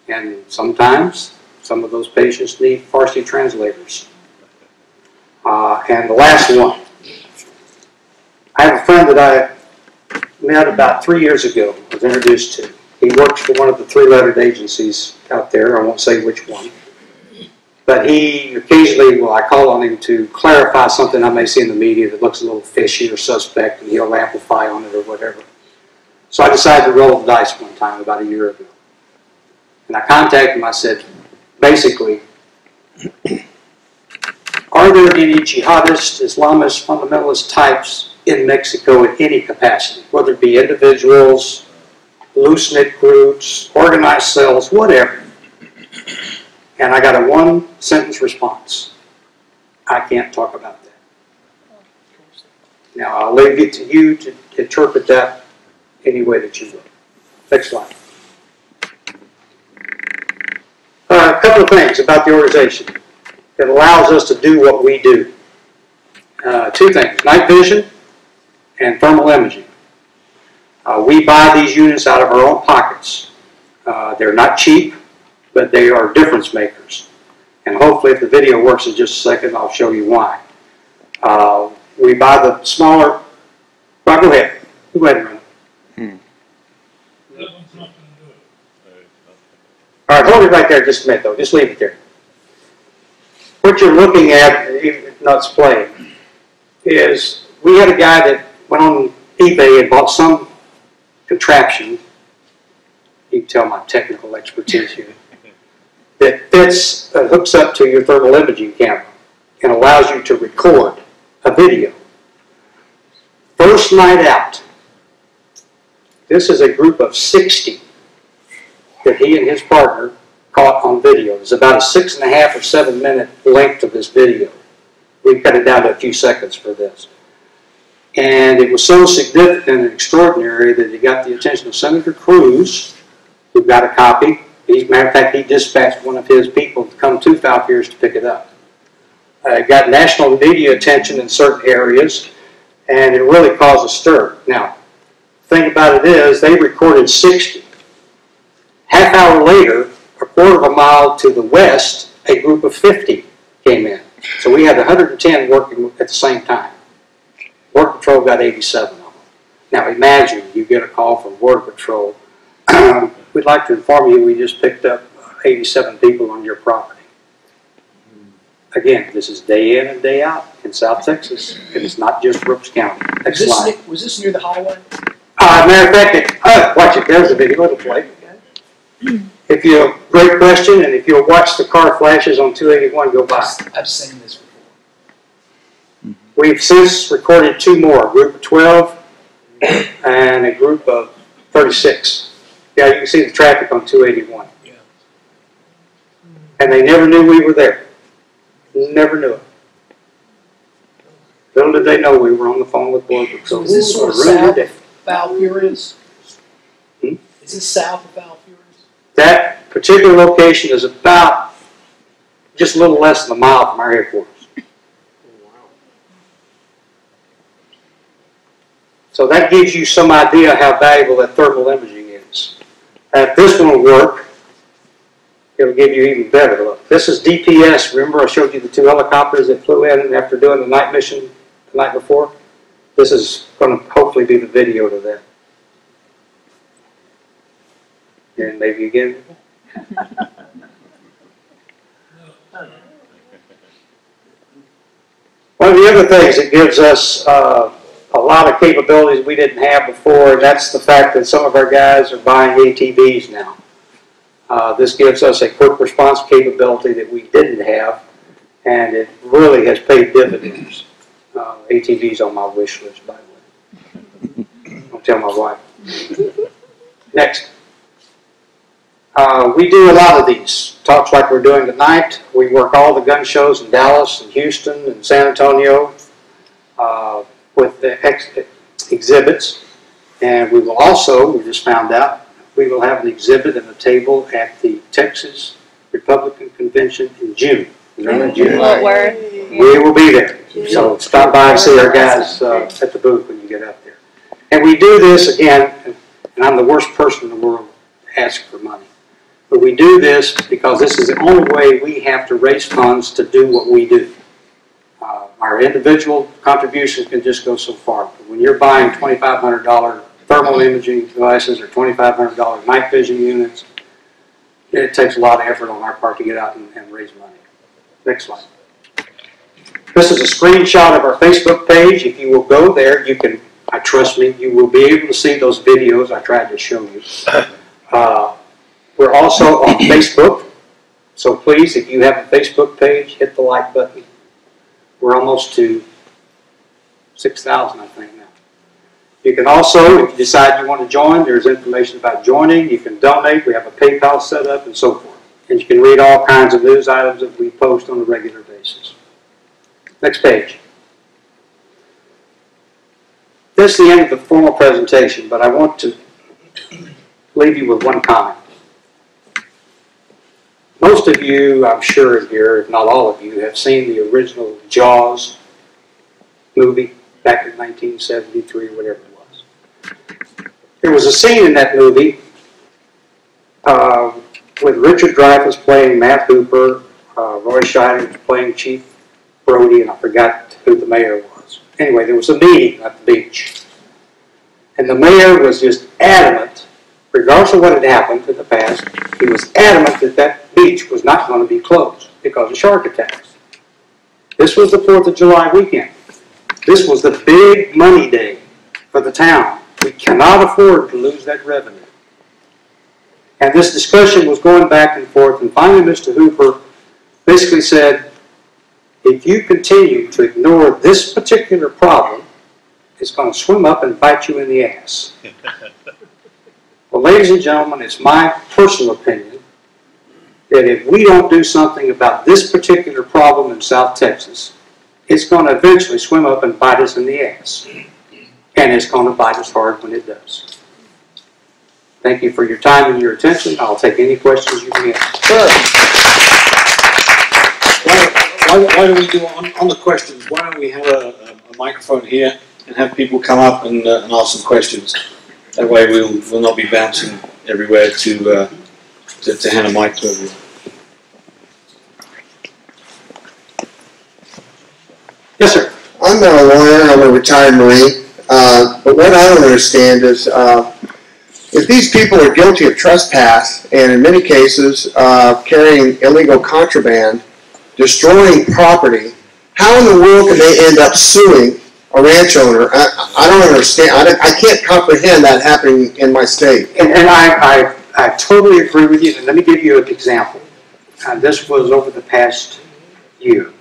And sometimes some of those patients need Farsi translators. And the last one. I have a friend that I met about 3 years ago, was introduced to. He works for one of the three-lettered agencies out there. I won't say which one. But he occasionally, I call on him to clarify something I may see in the media that looks a little fishy or suspect, and he'll amplify on it or whatever. So I decided to roll the dice one time about a year ago. And I contacted him, I said, basically, are there any jihadist, Islamist, fundamentalist types in Mexico in any capacity, whether it be individuals, loose-knit groups, organized cells, whatever? And I got a one-sentence response. I can't talk about that. Now, I'll leave it to you to interpret that any way that you will. Next slide. A couple of things about the organization. It allows us to do what we do. Two things, night vision and thermal imaging. We buy these units out of our own pockets. They're not cheap, but they are difference makers. And hopefully if the video works in just a second, I'll show you why. We buy the smaller, well, go ahead and run it. All right, hold it right there just a minute though, just leave it there. What you're looking at, even if not displayed, is we had a guy that went on eBay and bought some contraption, you can tell my technical expertise here, that hooks up to your thermal imaging camera and allows you to record a video. First night out, this is a group of 60 that he and his partner caught on video. It's about a 6.5 or 7 minute length of this video. We've cut it down to a few seconds for this. And it was so significant and extraordinary that it got the attention of Senator Cruz, who got a copy. As a matter of fact, he dispatched one of his people to come to Falfurrias to pick it up. It got national media attention in certain areas, and it really caused a stir. Now, the thing about it is, they recorded 60. Half hour later, a quarter of a mile to the west, a group of 50 came in. So we had 110 working at the same time. Border Patrol got 87 of them. Now imagine you get a call from Border Patrol. We'd like to inform you we just picked up 87 people on your property. Again, this is day in and day out in South Texas. It is not just Brooks County. Next slide. Was this near the highway? Matter of fact, watch it. There's a video. It'll play. If you, great question, and if you'll watch the car flashes on 281 go by. I've seen this before. We've since recorded 2 more, a group of 12 and a group of 36. Yeah, you can see the traffic on 281. Yeah. And they never knew we were there. Never knew it. Little did they know we were on the phone with Border Patrol. So is this sort of south of Falfurrias? Is this south of Falfurrias? That particular location is about just a little less than a mile from our headquarters. So that gives you some idea how valuable that thermal imaging is. If this one will work, it'll give you even better look. This is DPS. Remember I showed you the 2 helicopters that flew in after doing the night mission the night before? This is going to hopefully be the video to that. And maybe again. One of the other things that gives us a lot of capabilities we didn't have before, and that's the fact that some of our guys are buying ATVs now. This gives us a quick response capability that we didn't have, and it really has paid dividends. ATV's on my wish list, by the way. Don't tell my wife. Next. We do a lot of these talks like we're doing tonight. We work all the gun shows in Dallas and Houston and San Antonio with the exhibits. And we will also, we just found out, we will have an exhibit and a table at the Texas Republican Convention in June. Is that in June? We will be there. So stop by and see our guys at the booth when you get up there. And we do this again, and I'm the worst person in the world to ask for money. But we do this because this is the only way we have to raise funds to do what we do. Our individual contributions can just go so far. But when you're buying $2,500 thermal imaging devices or $2,500 night vision units, it takes a lot of effort on our part to get out and raise money. Next slide. This is a screenshot of our Facebook page. If you will go there, you can, trust me, you will be able to see those videos I tried to show you. We're also on Facebook, so please, if you have a Facebook page, hit the like button. We're almost to 6,000, I think, now. You can also, if you decide you want to join, there's information about joining. You can donate. We have a PayPal set up and so forth. And you can read all kinds of news items that we post on a regular basis. Next page. This is the end of the formal presentation, but I want to leave you with one comment. Most of you, I'm sure here, if not all of you, have seen the original Jaws movie back in 1973, whatever it was. There was a scene in that movie with Richard Dreyfuss playing Matt Hooper, Roy Scheider playing Chief Brody, and I forgot who the mayor was. Anyway, there was a meeting at the beach. And the mayor was just adamant, regardless of what had happened in the past, he was adamant that that beach was not going to be closed because of shark attacks. This was the 4th of July weekend. This was the big money day for the town. We cannot afford to lose that revenue. And this discussion was going back and forth, and finally Mr. Hooper basically said, if you continue to ignore this particular problem, it's going to swim up and bite you in the ass. Well, ladies and gentlemen, it's my personal opinion that if we don't do something about this particular problem in South Texas, it's going to eventually swim up and bite us in the ass. And it's going to bite us hard when it does. Thank you for your time and your attention. I'll take any questions you may have. Sure. Why do we do, on the questions, why don't we have a microphone here and have people come up and ask some questions? That way we'll not be bouncing everywhere to hand a mic to everyone. Yes, sir. I'm not a lawyer, I'm a retired Marine, but what I don't understand is if these people are guilty of trespass and in many cases carrying illegal contraband, destroying property, how in the world can they end up suing a ranch owner? I don't understand. I can't comprehend that happening in my state. And I totally agree with you. And let me give you an example. This was over the past year.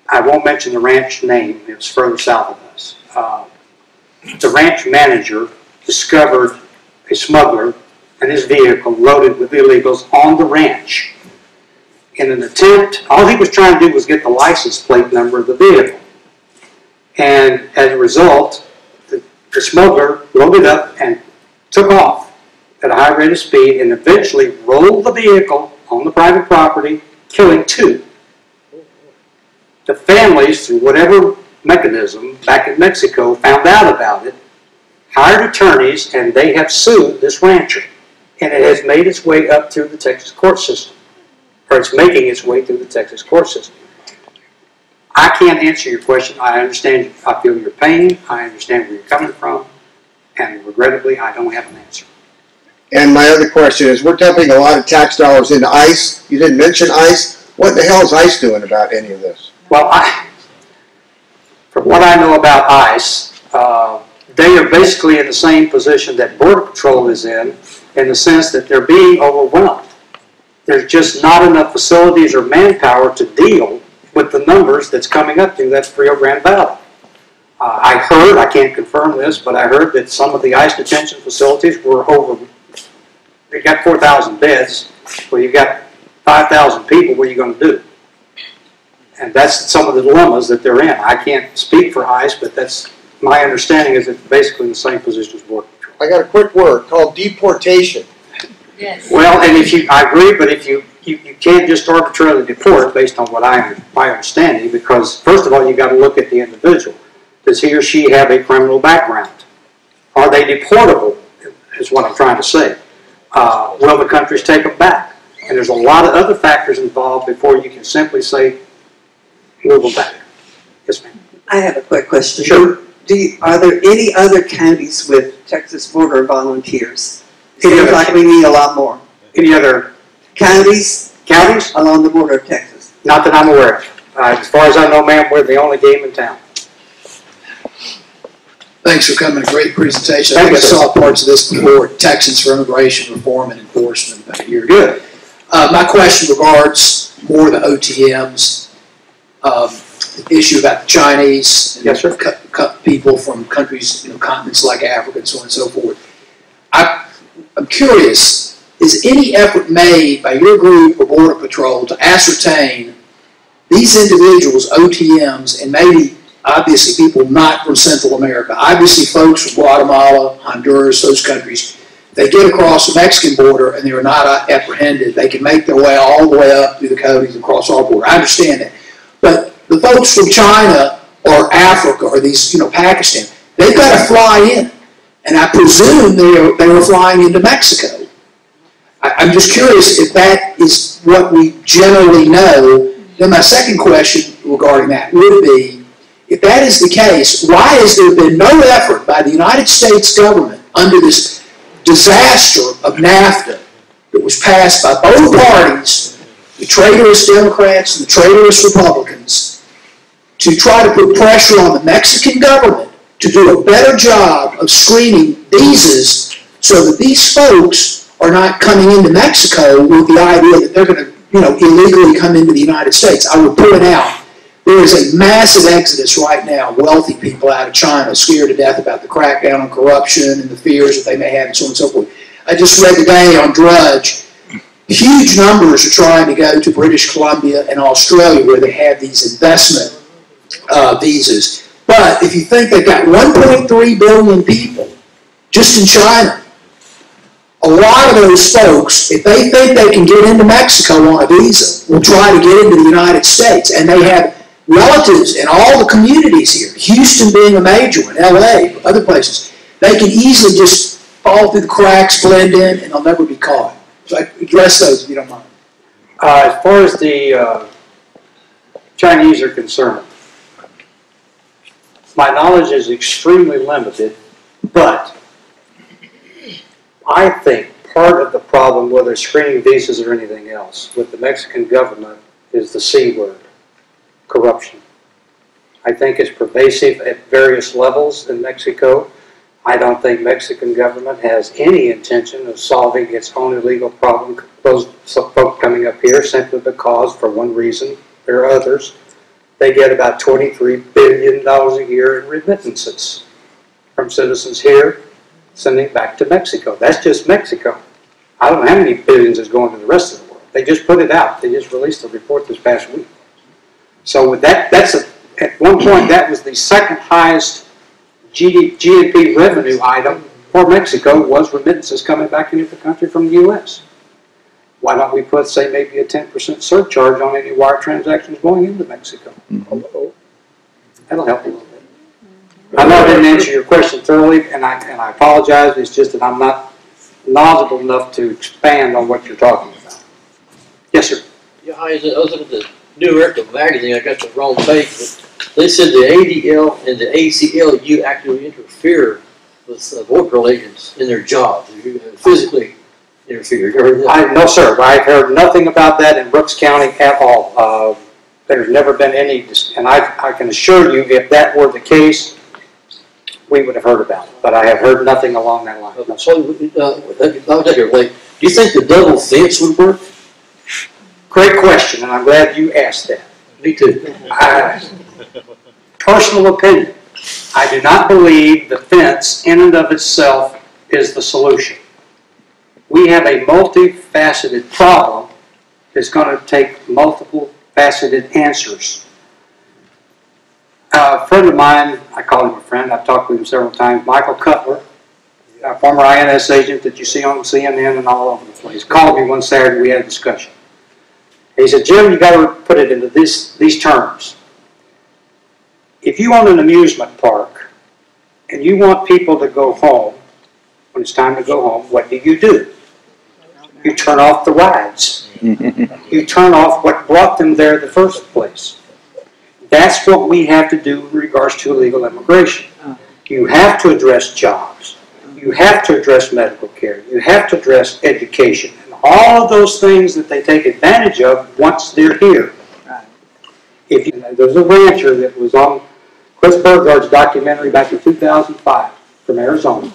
I won't mention the ranch name. It was further south of us. The ranch manager discovered a smuggler and his vehicle loaded with illegals on the ranch. In an attempt, all he was trying to do was get the license plate number of the vehicle. And as a result, the smuggler loaded up and took off at a high rate of speed and eventually rolled the vehicle on the private property, killing 2. The families, through whatever mechanism back in Mexico, found out about it, hired attorneys, and they have sued this rancher. And it has made its way up through the Texas court system, or it's making its way through the Texas court system. I can't answer your question. I understand, I feel your pain, I understand where you're coming from, and regrettably, I don't have an answer. And my other question is, we're dumping a lot of tax dollars into ICE. You didn't mention ICE. What the hell is ICE doing about any of this? Well, from what I know about ICE, they are basically in the same position that Border Patrol is in the sense that they're being overwhelmed. There's just not enough facilities or manpower to deal with the numbers that's coming up through that Rio Grande Valley. I heard, I can't confirm this, but I heard that some of the ICE detention facilities were over, you got 4,000 beds, well you got 5,000 people, what are you going to do? And that's some of the dilemmas that they're in. I can't speak for ICE, but that's my understanding is it's basically in the same position as Border Patrol. I got a quick word called deportation. Yes. Well, and if you, I agree, but if you can't just arbitrarily deport based on what my understanding, because first of all, you got to look at the individual. Does he or she have a criminal background? Are they deportable? Is what I'm trying to say. Will the countries take them back? And there's a lot of other factors involved before you can simply say, move them back. Yes, ma'am. I have a quick question. Sure. Are there any other counties with Texas border volunteers? It Any seems other- like we need a lot more. Any other Counties counties? along the border of Texas. Not that I'm aware of. As far as I know, ma'am, we're the only game in town. Thanks for coming, great presentation. I Thank think I you, sir. saw parts of this before, Texans for Immigration Reform and Enforcement about a year ago. Good. My question regards more the OTMs, the issue about the Chinese and Yes, sir. people from countries, continents like Africa and so on and so forth. I'm curious, is any effort made by your group or Border Patrol to ascertain these individuals, OTMs, and maybe obviously people not from Central America, obviously folks from Guatemala, Honduras, those countries, they get across the Mexican border and they are not apprehended. They can make their way all the way up through the counties and across our border. I understand that. But the folks from China or Africa or these, Pakistan, they've got to fly in. And I presume they were flying into Mexico. I'm just curious if that is what we generally know. Then my second question regarding that would be, if that is the case, why has there been no effort by the United States government under this disaster of NAFTA that was passed by both parties, the traitorous Democrats and the traitorous Republicans, to try to put pressure on the Mexican government to do a better job of screening visas so that these folks are not coming into Mexico with the idea that they're going to, illegally come into the United States. I would point out, there is a massive exodus right now, wealthy people out of China, scared to death about the crackdown on corruption and the fears that they may have and so on and so forth. I just read today on Drudge, huge numbers are trying to go to British Columbia and Australia where they have these investment visas. But if you think they've got 1.3 billion people just in China, a lot of those folks, if they think they can get into Mexico on a visa, will try to get into the United States. And they have relatives in all the communities here, Houston being a major one, LA, other places. They can easily just fall through the cracks, blend in, and they'll never be caught. So I address those if you don't mind. As far as the Chinese are concerned, my knowledge is extremely limited, but I think part of the problem, whether screening visas or anything else, with the Mexican government is the C word, corruption. I think it's pervasive at various levels in Mexico. I don't think Mexican government has any intention of solving its own illegal problem, those folks coming up here, simply because, for one reason or others, they get about $23 billion a year in remittances from citizens here, sending it back to Mexico. That's just Mexico. I don't know how many billions is going to the rest of the world. They just put it out. They just released a report this past week. So with that, at one point that was the second highest GDP revenue item for Mexico, was remittances coming back into the country from the U.S. Why don't we put, say, maybe a 10% surcharge on any wire transactions going into Mexico? That'll help a little bit. I know I didn't answer your question thoroughly, and I apologize. It's just that I'm not knowledgeable enough to expand on what you're talking about. Yes, sir. Yeah, I was looking at the New American magazine. I got the wrong page, but they said the ADL and the ACLU actually interfere with border agents in their jobs. You physically interfered. No, sir. I've heard nothing about that in Brooks County at all. There's never been any, and I can assure you, if that were the case, we would have heard about it. But I have heard nothing along that line. No, So, I'll take your late. Do you think the double fence would work? great question, and I'm glad you asked that. Me too. Personal opinion, I do not believe the fence in and of itself is the solution. We have a multifaceted problem that's going to take multiple faceted answers. A friend of mine, I call him a friend, I've talked with him several times, Michael Cutler, a former INS agent that you see on CNN and all over the place, called me one Saturday, we had a discussion. He said, Jim, you got to put it into these terms. If you own an amusement park and you want people to go home, when it's time to go home, what do? You turn off the rides. You turn off what brought them there in the first place. That's what we have to do in regards to illegal immigration. You have to address jobs. You have to address medical care. You have to address education. And all of those things that they take advantage of once they're here. There's a rancher that was on Chris Burgard's documentary back in 2005 from Arizona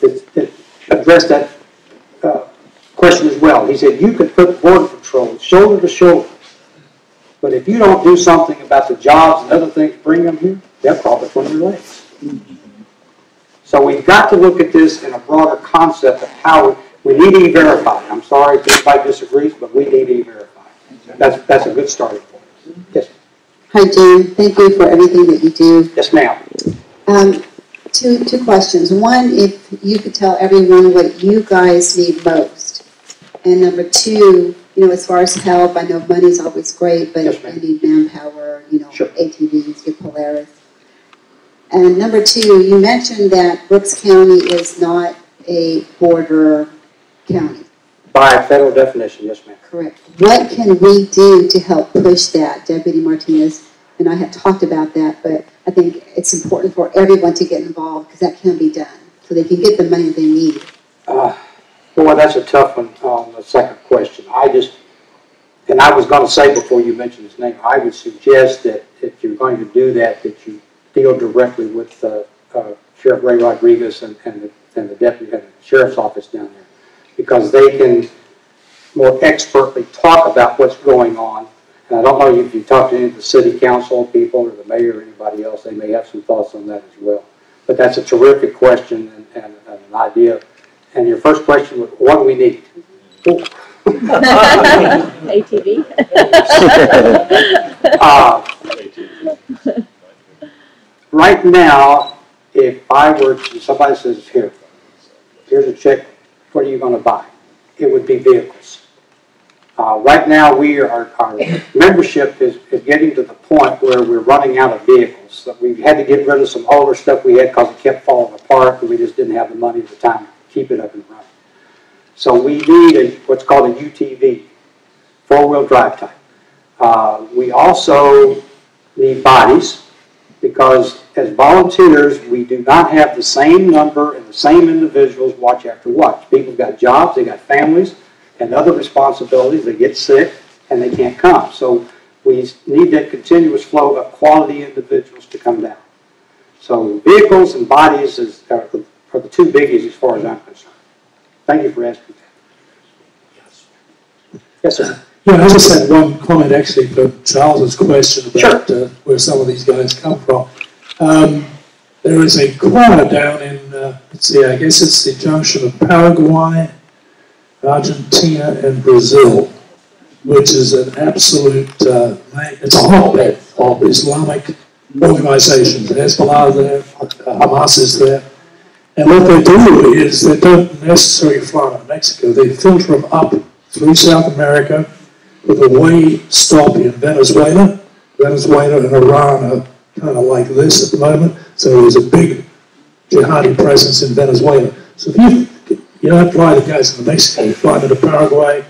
that addressed that question as well. He said, you could put Border Patrol shoulder to shoulder, but if you don't do something about the jobs and other things bring them here, they'll crawl between your legs. So we've got to look at this in a broader concept of how we need E-Verify. I'm sorry if anybody disagrees, but we need E-Verify. That's a good starting point. Yes. Hi, Jim. Thank you for everything that you do. Yes, ma'am. Two questions. One, if you could tell everyone what you guys need most. And number two, as far as help, I know money's always great, but yes, you need manpower, sure. ATVs, get Polaris. And number two, you mentioned that Brooks County is not a border county. By federal definition, yes, ma'am. Correct. What can we do to help push that? Deputy Martinez and I have talked about that, but I think it's important for everyone to get involved because that can be done, so they can get the money they need. Boy, that's a tough one on the second question. I was going to say before you mentioned his name, I would suggest that if you're going to do that, that you deal directly with Sheriff Ray Rodriguez and the deputy and the sheriff's office down there, because they can more expertly talk about what's going on. And I don't know if you talk to any of the city council people or the mayor or anybody else, they may have some thoughts on that as well. But that's a terrific question and an idea. And your first question was, what do we need? ATV. Right now, if I were to, somebody says, here's a check, what are you going to buy? It would be vehicles. Right now, our membership is getting to the point where we're running out of vehicles. So we've had to get rid of some older stuff we had because it kept falling apart and we just didn't have the money at the time to keep it up and running. So we need what's called a UTV, four-wheel drive type. We also need bodies, because as volunteers, we do not have the same number and the same individuals watch after watch. People got jobs, they got families, and other responsibilities. They get sick, and they can't come. So we need that continuous flow of quality individuals to come down. So vehicles and bodies are the two biggies as far as I'm concerned. Thank you for asking that. Yes, sir. Yeah, I just had one comment actually for Charles's question about where some of these guys come from. There is a corner down in, let's see, I guess it's the junction of Paraguay, Argentina, and Brazil, which is an absolute, it's a hotbed of Islamic organizations. Hezbollah is there, Hamas is there. And what they do is they don't necessarily fly to Mexico. They filter them up through South America with a way stop in Venezuela. Venezuela and Iran are kind of like this at the moment. So there's a big jihadi presence in Venezuela. So if you don't fly the guys into Mexico, you fly them into Paraguay,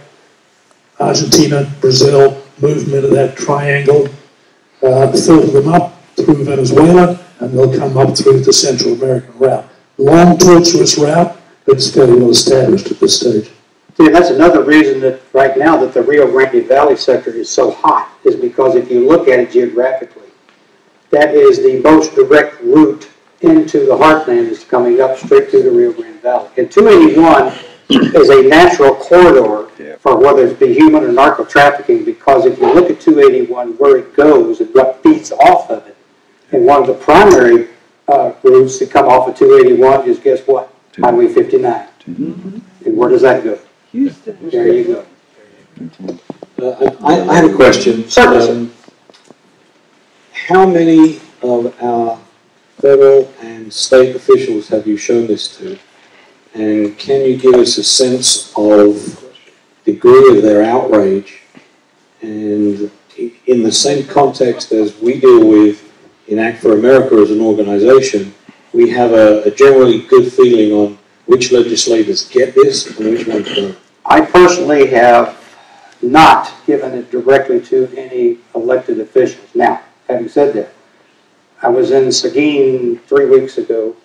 Argentina, Brazil, move them into that triangle, filter them up through Venezuela, and they'll come up through the Central American route. Long, tortuous route, but it's fairly well established at this stage. See, that's another reason that right now that the Rio Grande Valley sector is so hot, is because if you look at it geographically, that is the most direct route into the heartland, is coming up straight through the Rio Grande Valley. And 281 is a natural corridor for whether it be human or narco trafficking, because if you look at 281, where it goes and what feeds off of it, and one of the primary routes that come off of 281 is, guess what? Highway 59. And where does that go? Houston. There you go. I had a question. How many of our federal and state officials have you shown this to? And can you give us a sense of degree of their outrage? And in the same context as we deal with in Act for America as an organization, we have a generally good feeling on which legislators get this and which ones don't. I personally have not given it directly to any elected officials. Now, having said that, I was in Seguin 3 weeks ago,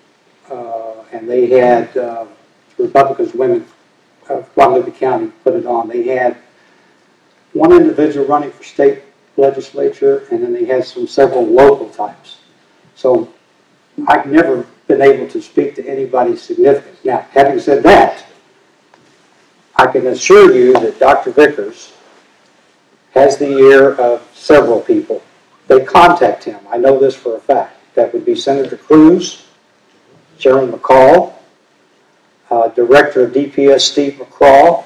and they had Republicans, women of Guadalupe County put it on. They had one individual running for state legislature, and then they had several local types. So I've never been able to speak to anybody significant. Now, having said that, I can assure you that Dr. Vickers has the ear of several people. They contact him. I know this for a fact. That would be Senator Cruz, Chairman McCall, Director of DPS Steve McCraw,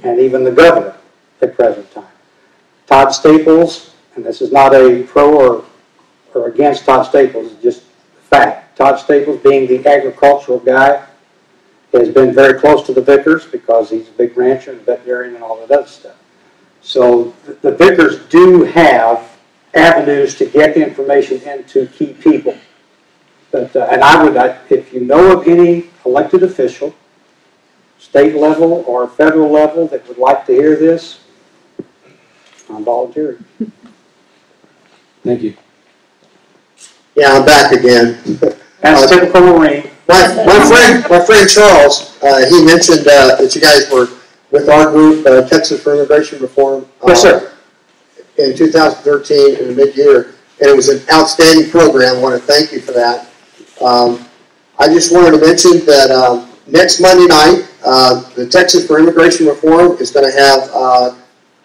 and even the governor at present time. Todd Staples, and this is not a pro or against Todd Staples, it's just a fact. Todd Staples, being the agricultural guy, has been very close to the Vickers because he's a big rancher and veterinarian and all that other stuff. So the Vickers do have avenues to get information into key people. But, and I would, if you know of any elected official, state level or federal level, that would like to hear this, I'm volunteering. Thank you. Yeah, I'm back again. That's typical Marine. My friend Charles, he mentioned that you guys were with our group, Texas for Immigration Reform. Yes, sir. In 2013, in the mid-year, and it was an outstanding program. I want to thank you for that. I just wanted to mention that next Monday night, the Texas for Immigration Reform is going to have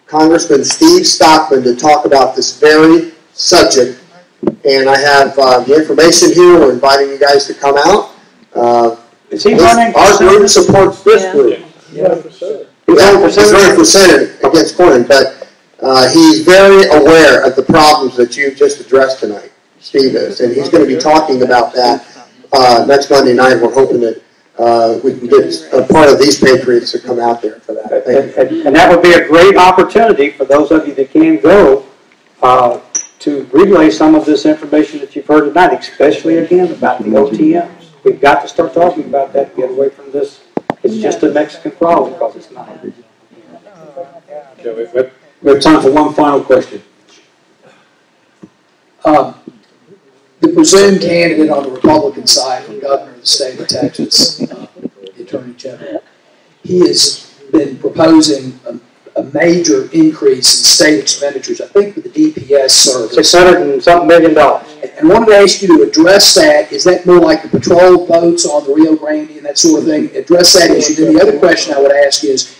Congressman Steve Stockman to talk about this very subject. And I have the information here. We're inviting you guys to come out. Is he running? Our group supports this group. Yeah. He's running for Senate against Cornyn, but he's very aware of the problems that you just addressed tonight, Steve is, and he's going to be talking about that next Monday night. We're hoping that we can get a part of these patriots to come out there for that. And that would be a great opportunity for those of you that can go to relay some of this information that you've heard tonight, especially again about the OTMs. We've got to start talking about that and get away from this. It's just a Mexican problem because it's not. Okay, we have time for one final question. The presumed candidate on the Republican side for governor of the state of Texas, the Attorney General, he has been proposing a major increase in state expenditures, I think, with the DPS service. $600 and something million. And wanted to ask you to address that. Is that more like the patrol boats on the Rio Grande and that sort of thing? Address that issue. Then the other question I would ask is,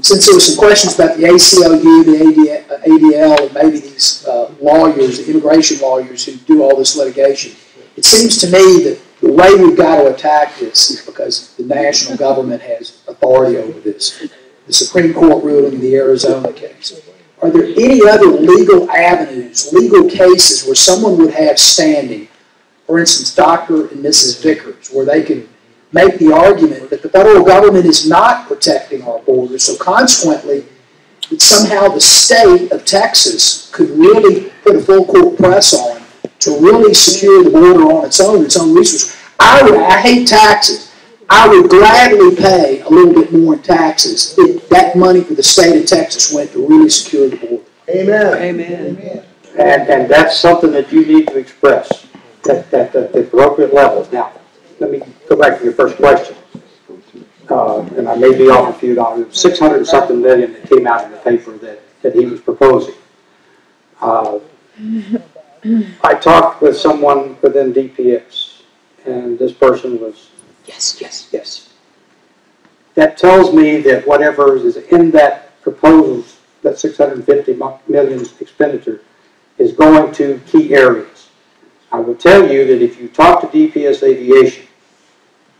since there were some questions about the ACLU, the ADL, and maybe these lawyers, the immigration lawyers who do all this litigation, it seems to me that the way we've got to attack this is because the national government has authority over this. The Supreme Court ruling in the Arizona case. Are there any other legal avenues, legal cases where someone would have standing, for instance, Dr. and Mrs. Vickers, where they can make the argument that the federal government is not protecting our borders, so consequently, that somehow the state of Texas could really put a full court press on to really secure the border on its own resources. I hate taxes. I would gladly pay a little bit more in taxes if that money for the state of Texas went to really secure the border. Amen. Amen. And that's something that you need to express at the appropriate levels. Now, let me go back to your first question. And I may be off a few dollars. $600 and something million that came out in the paper that he was proposing. I talked with someone within DPS, and this person was, yes. That tells me that whatever is in that proposal, that $650 million expenditure, is going to key areas. I will tell you that if you talk to DPS Aviation,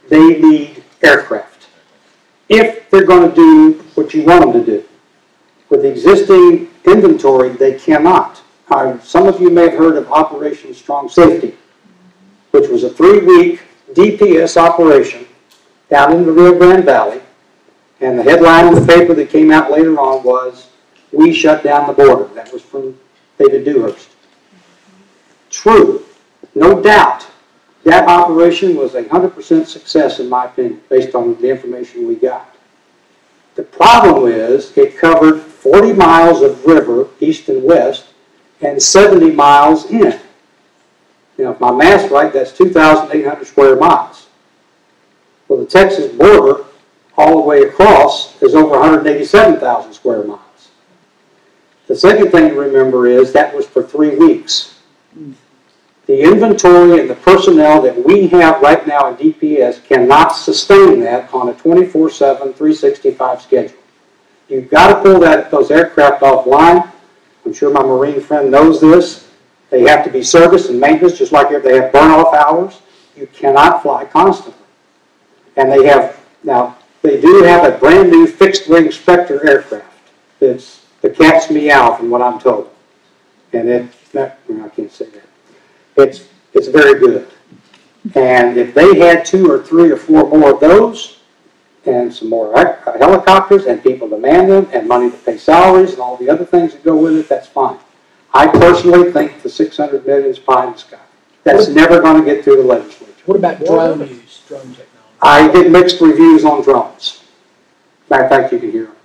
they need aircraft. If they're going to do what you want them to do. With the existing inventory, they cannot. Some of you may have heard of Operation Strong Safety, which was a 3-week DPS operation down in the Rio Grande Valley, and the headline in the paper that came out later on was, "We shut down the border." That was from David Dewhurst. True, no doubt, that operation was a 100% success in my opinion, based on the information we got. The problem is, it covered 40 miles of river, east and west, and 70 miles in. Now, if my math's right, that's 2,800 square miles. Well, the Texas border, all the way across, is over 187,000 square miles. The second thing to remember is that was for 3 weeks. The inventory and the personnel that we have right now in DPS cannot sustain that on a 24/7, 365 schedule. You've got to pull those aircraft offline. I'm sure my Marine friend knows this. They have to be serviced and maintenance, just like if they have burn-off hours. You cannot fly constantly. And they do have a brand new fixed-wing Spectre aircraft. It's the cat's meow, from what I'm told. And I can't say that. It's very good. And if they had 2 or 3 or 4 more of those, and some more helicopters, and people to man them, and money to pay salaries, and all the other things that go with it, that's fine. I personally think the $600 million is pie in the sky. That's never going to get through the legislature. What about drone use, drone technology? I get mixed reviews on drones. Matter of fact, you can hear them.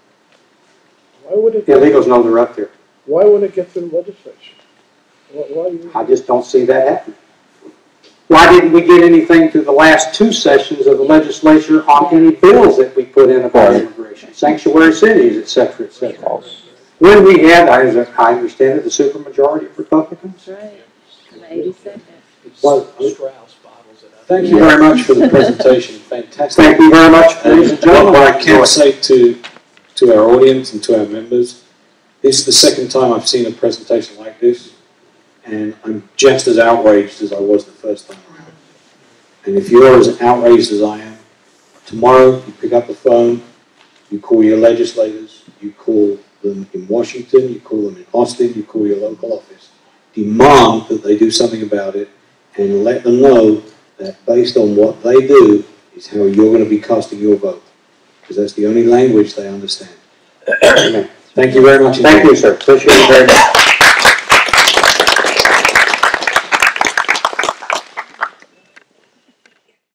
Why would it? The illegals know they're up there. Why would it get through the legislature? I just don't see that happening. Why didn't we get anything through the last 2 sessions of the legislature on any bills that we put in about immigration, sanctuary cities, et cetera, et cetera? When we had, I understand it, the supermajority of Republicans. Right. 82nd. Was Strauss bottles it up. Thank you very much for the presentation. Fantastic. Thank you very much, ladies and gentlemen. What I can say to our audience and to our members, this is the second time I've seen a presentation like this, and I'm just as outraged as I was the first time around. And if you're as outraged as I am, tomorrow you pick up the phone, you call your legislators, you call them in Washington, you call them in Austin, you call your local office. Demand that they do something about it, and let them know that based on what they do is how you're going to be casting your vote. Because that's the only language they understand. Thank you very much. Thank you, sir. Appreciate it very much.